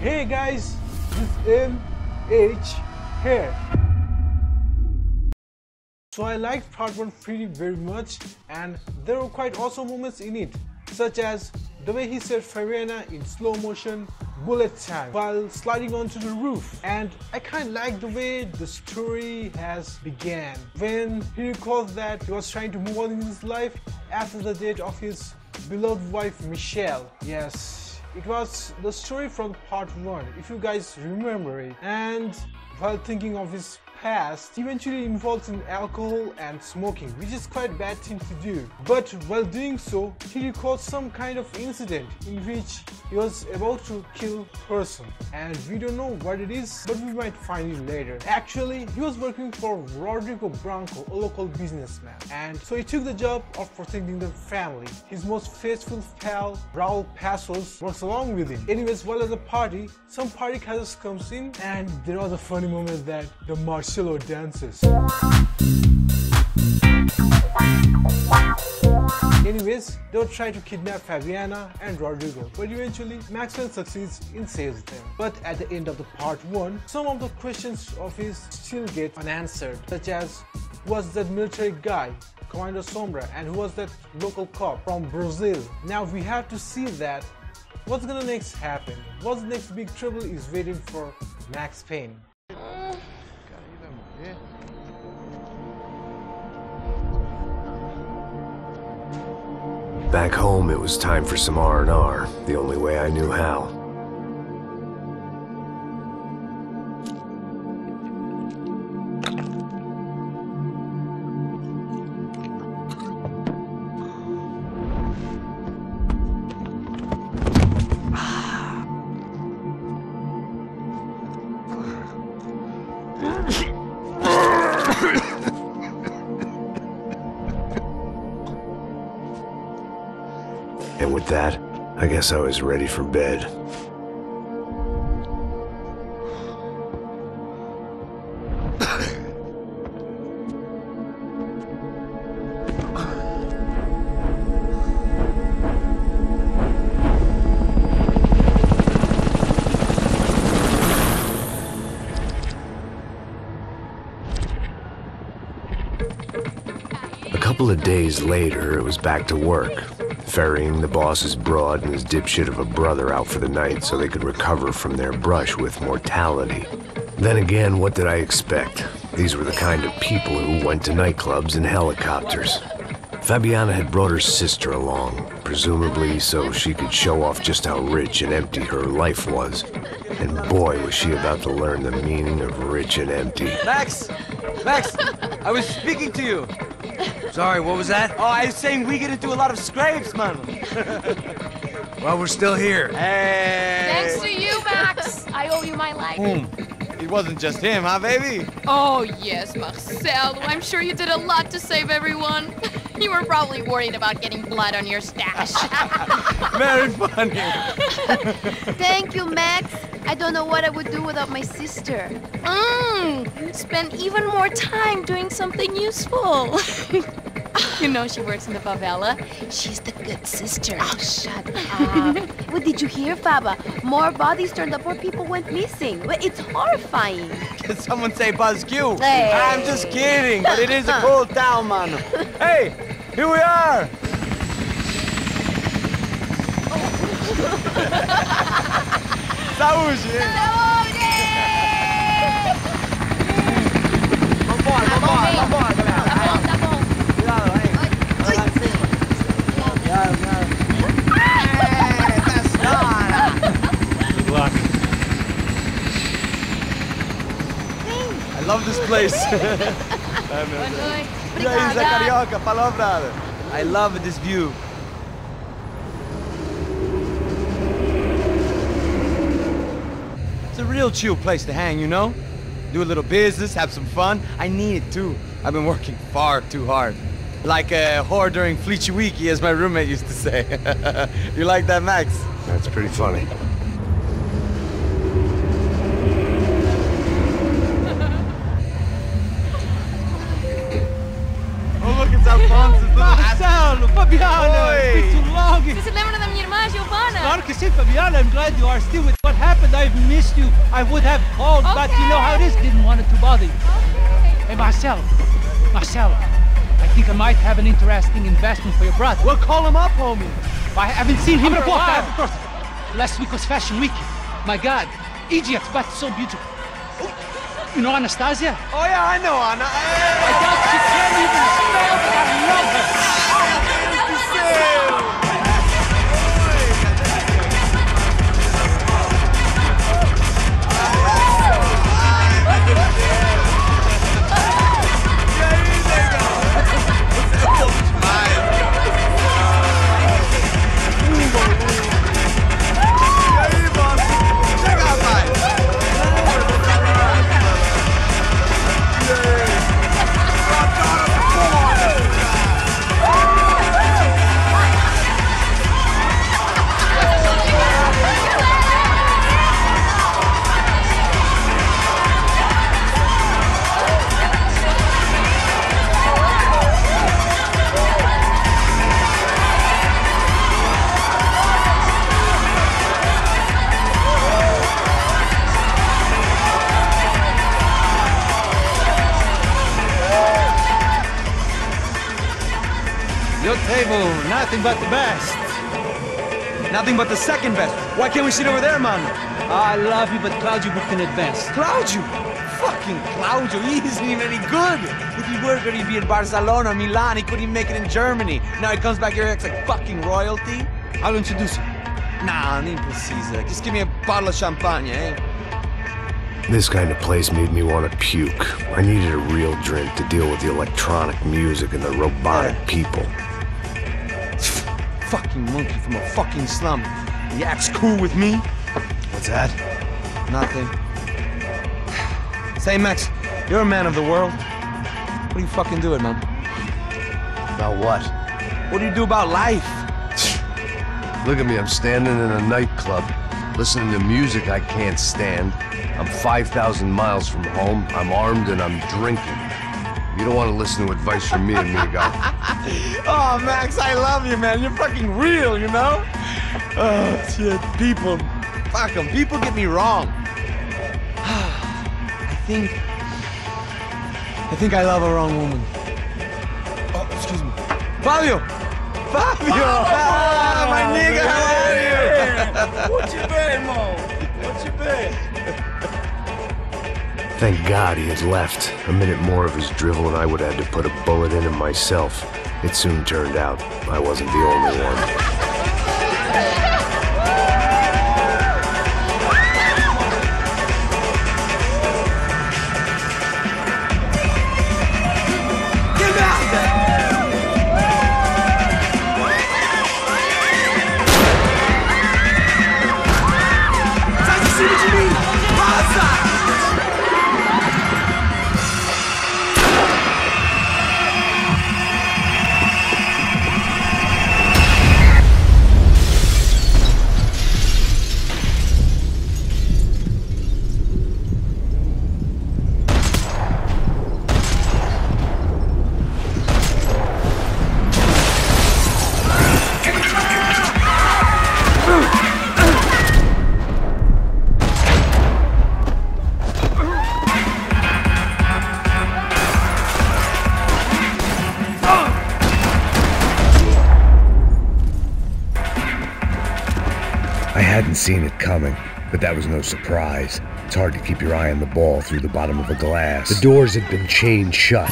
Hey guys, this is MH here. So I liked part 1 pretty very much, and there were quite awesome moments in it, such as the way he said Fabiana in slow motion, bullet time, while sliding onto the roof. And I kind of like the way the story has began, when he recalls that he was trying to move on in his life after the death of his beloved wife Michelle. Yes, it was the story from part 1, if you guys remember it. And while thinking of his past, he eventually involves in alcohol and smoking, which is quite a bad thing to do. But while doing so, he recalls some kind of incident in which he was about to kill a person, and we don't know what it is, but we might find it later. Actually, he was working for Rodrigo Branco, a local businessman, and so he took the job of protecting the family. His most faithful pal, Raul Passos, works along with him. Anyways, while at the party, some party cousins comes in, and there was a funny moment that the Marcelo dances. Anyways, they would try to kidnap Fabiana and Rodrigo, but eventually Max Payne succeeds in saving them. But at the end of the part 1, some of the questions of his still get unanswered, such as who was that military guy, Commander Sombra, and who was that local cop from Brazil. Now we have to see that what's gonna next happen. What's the next big trouble is waiting for Max Payne. Back home, it was time for some R&R, the only way I knew how. And with that, I guess I was ready for bed. A couple of days later, it was back to work. Ferrying the boss's broad and his dipshit of a brother out for the night so they could recover from their brush with mortality. Then again, what did I expect? These were the kind of people who went to nightclubs in helicopters. Fabiana had brought her sister along, presumably so she could show off just how rich and empty her life was. And boy, was she about to learn the meaning of rich and empty. Max! Max! I was speaking to you! Sorry, what was that? Oh, I was saying we get to do a lot of scrapes, man. Well, we're still here. Hey! Thanks to you, Max. I owe you my life. It wasn't just him, huh, baby? Oh, yes, Marcel. I'm sure you did a lot to save everyone. You were probably worried about getting blood on your stash. Very funny. Thank you, Max. I don't know what I would do without my sister. Spend even more time doing something useful. You know she works in the favela. She's the good sister. Oh, shut up. What did you hear, Faba? More bodies turned up where people went missing. It's horrifying. Can someone say Buzz Q? Hey. I'm just kidding, but it is a cool town, man. Hey, here we are. Saúde! Vambora, vambora, galera. Tá bom. Cuidado, aí. Vai lá em cima. Cuidado, that's hora. Good luck. I love this place. E aí, Zé Carioca, falou, brother. I love this view. It's a real chill place to hang, you know? Do a little business, have some fun. I need it too. I've been working far too hard. Like a whore during Fleechy Weeky, as my roommate used to say. You like that, Max? That's pretty funny. Oh, look, it's Alfonso's little... Marcelo, Fabiana, Oi. it's been too long. Você se lembra da minha irmã, Giovanna? Claro que sim, Fabiana. I'm glad you are still with what happened. I've missed you. I would have called, but you know how it is. Didn't want it to bother you. Hey, Marcel, I think I might have an interesting investment for your brother. Well, call him up, homie. I haven't seen him for a while. Last week was Fashion Week. My God, Egypt, but so beautiful. You know Anastasia? Oh, yeah, I know Anna. I doubt she can't even spell, but I love her. Your table, nothing but the best. Nothing but the second best. Why can't we sit over there, man? I love you, but Claudio booked in advance. Claudio? Fucking Claudio, he isn't even any good. If he were good, he'd be in Barcelona, Milan. He couldn't even make it in Germany. Now he comes back here and acts like fucking royalty. I'll introduce you. Nah, nem precisa. Just give me a bottle of champagne, eh? This kind of place made me want to puke. I needed a real drink to deal with the electronic music and the robotic people. Fucking monkey from a fucking slum. He acts cool with me. What's that? Nothing. Say, Max, you're a man of the world. What do you fucking do it, man? About what? What do you do about life? Look at me, I'm standing in a nightclub, listening to music I can't stand. I'm 5,000 miles from home, I'm armed, and I'm drinking. You don't want to listen to advice from me, amigo. Oh, Max, I love you, man. You're fucking real, you know? Oh, shit. People. Fuck them. People get me wrong. I think I love a wrong woman. Oh, excuse me. Fabio! Fabio! Ah, my nigga, how are you? What you been, Mo? What you been? Thank God he had left. A minute more of his drivel and I would have had to put a bullet in him myself. It soon turned out I wasn't the only one. I hadn't seen it coming, but that was no surprise. It's hard to keep your eye on the ball through the bottom of a glass. The doors had been chained shut.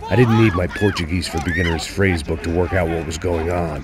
I didn't need my Portuguese for Beginners phrase book to work out what was going on.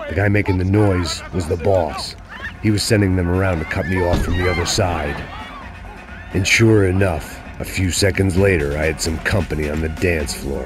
The guy making the noise was the boss. He was sending them around to cut me off from the other side. And sure enough, a few seconds later, I had some company on the dance floor.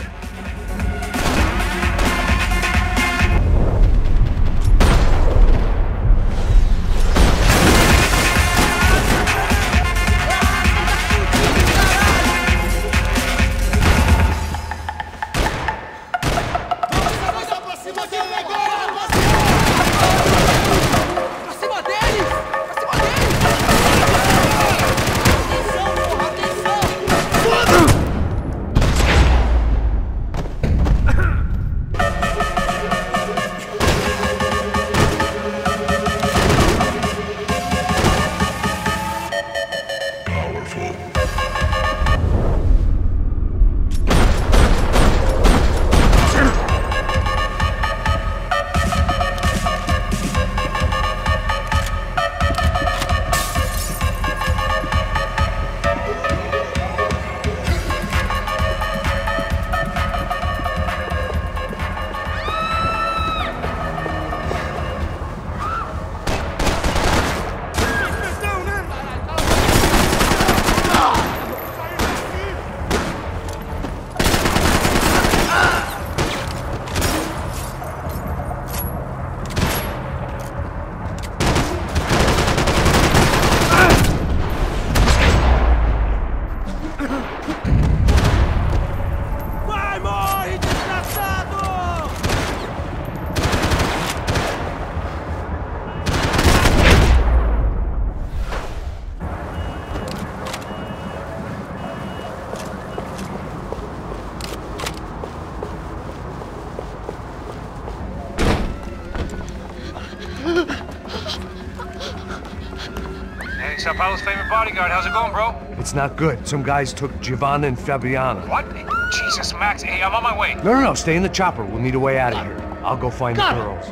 Hey, Sao Paulo's favorite bodyguard. How's it going, bro? It's not good. Some guys took Giovanna and Fabiana. What? Jesus, Max. Hey, I'm on my way. No, stay in the chopper. We'll need a way out of here. I'll go find the girls.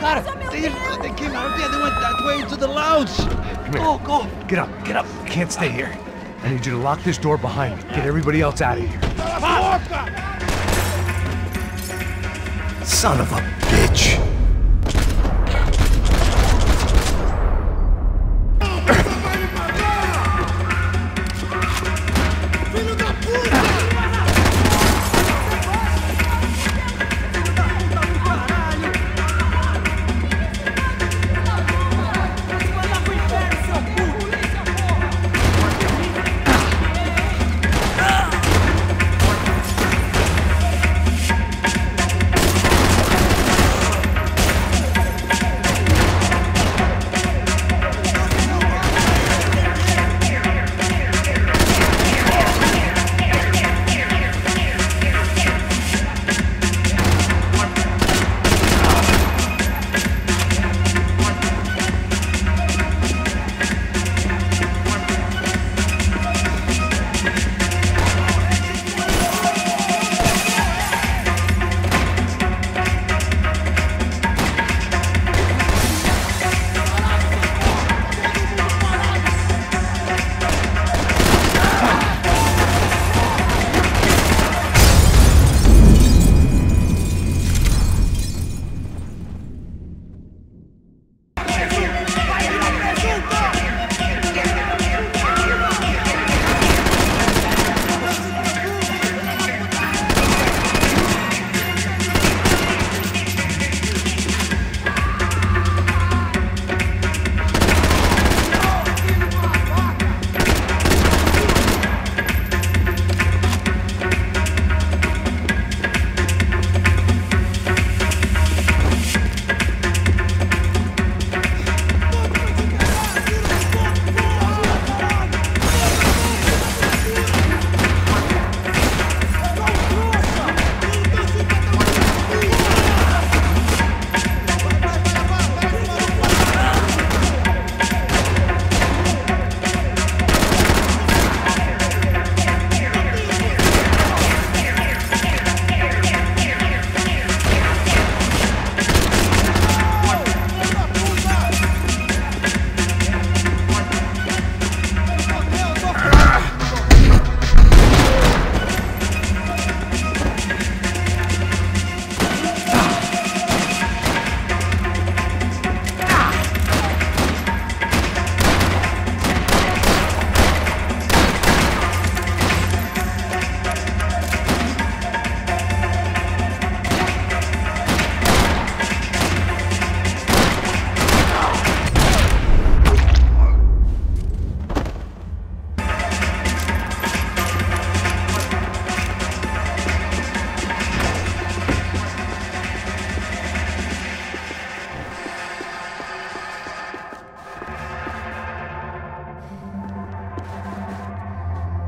Got it. They came out there. They went that way into the lounge. Come here. Go. Get up. You can't stay here. I need you to lock this door behind me. Get everybody else out of here. Son of a bitch.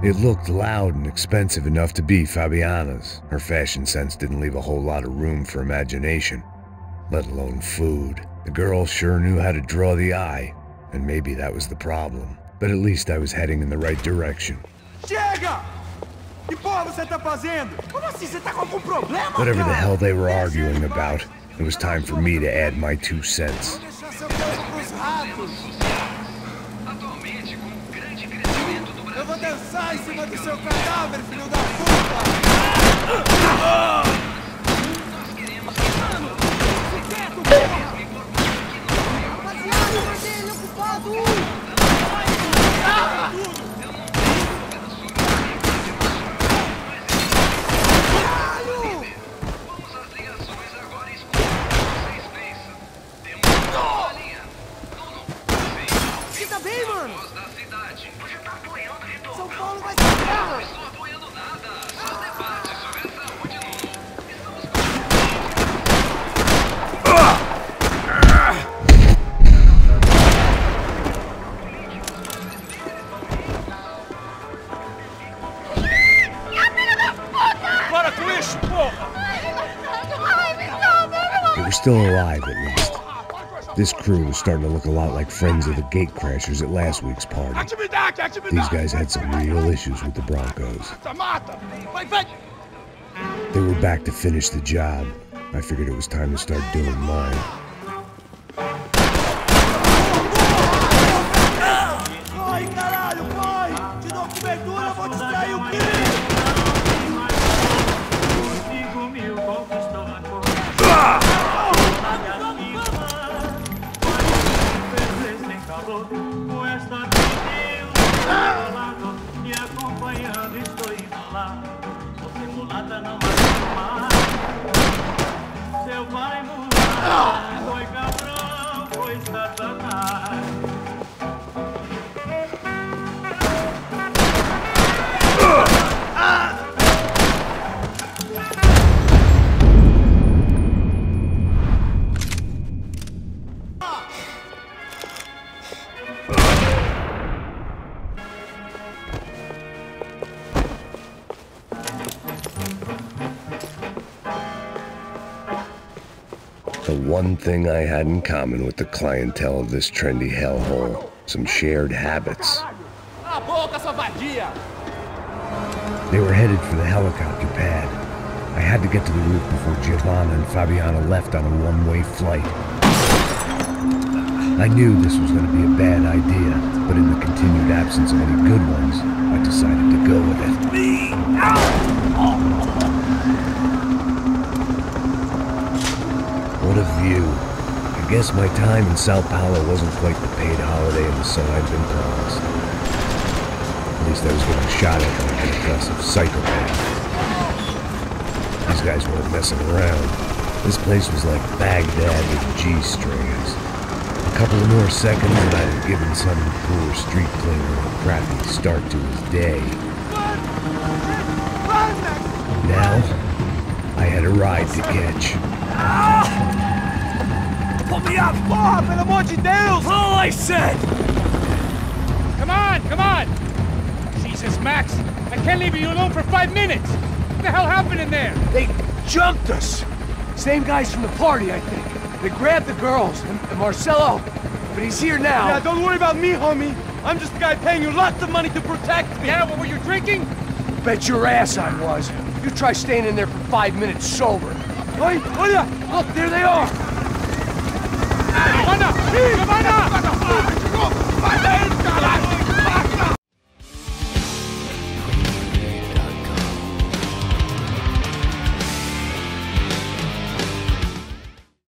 It looked loud and expensive enough to be Fabiana's. Her fashion sense didn't leave a whole lot of room for imagination, let alone food. The girl sure knew how to draw the eye, and maybe that was the problem. But at least I was heading in the right direction. Chega! Que porra você tá fazendo? Como assim? Você tá com algum problema? Whatever the hell they were arguing about, it was time for me to add my 2 cents. Eu vou dançar em cima do seu cadáver, filho da puta! Nós queremos que rapaziada, vermelho ocupado! Vamos às ligações agora e escuta o que vocês pensam. Temos uma linha. Você tá bem, mano? Da cidade. Você tá apoiando o retorno. São Paulo vai ser guerra. Não estou apoiando nada. Só debate sobre a saúde no mundo. Para com isso, porra! They were still alive, at least. This crew was starting to look a lot like friends of the gate crashers at last week's party. These guys had some real issues with the Broncos. They were back to finish the job. I figured it was time to start doing mine. The one thing I had in common with the clientele of this trendy hellhole, some shared habits. They were headed for the helicopter pad. I had to get to the roof before Giovanna and Fabiana left on a one-way flight. I knew this was going to be a bad idea, but in the continued absence of any good ones, I decided to go with it. What a view. I guess my time in Sao Paulo wasn't quite the paid holiday in the sun I'd been promised. At least I was getting shot at by an aggressive psychopath. These guys weren't messing around. This place was like Baghdad with G-strings. A couple of more seconds and I'd have given some poor street cleaner a crappy start to his day. Now, I had a ride to catch. Pull me up! Porra, pelo amor de Deus! All I said! Come on, come on! Jesus, Max, I can't leave you alone for 5 minutes! What the hell happened in there? They jumped us! Same guys from the party, I think. They grabbed the girls, and Marcelo, but he's here now. Yeah, don't worry about me, homie. I'm just the guy paying you lots of money to protect me. Yeah, what were you drinking? Bet your ass I was. You try staying in there for 5 minutes sober. Oi, olha! Look, there they are! Giovanna! Giovanna!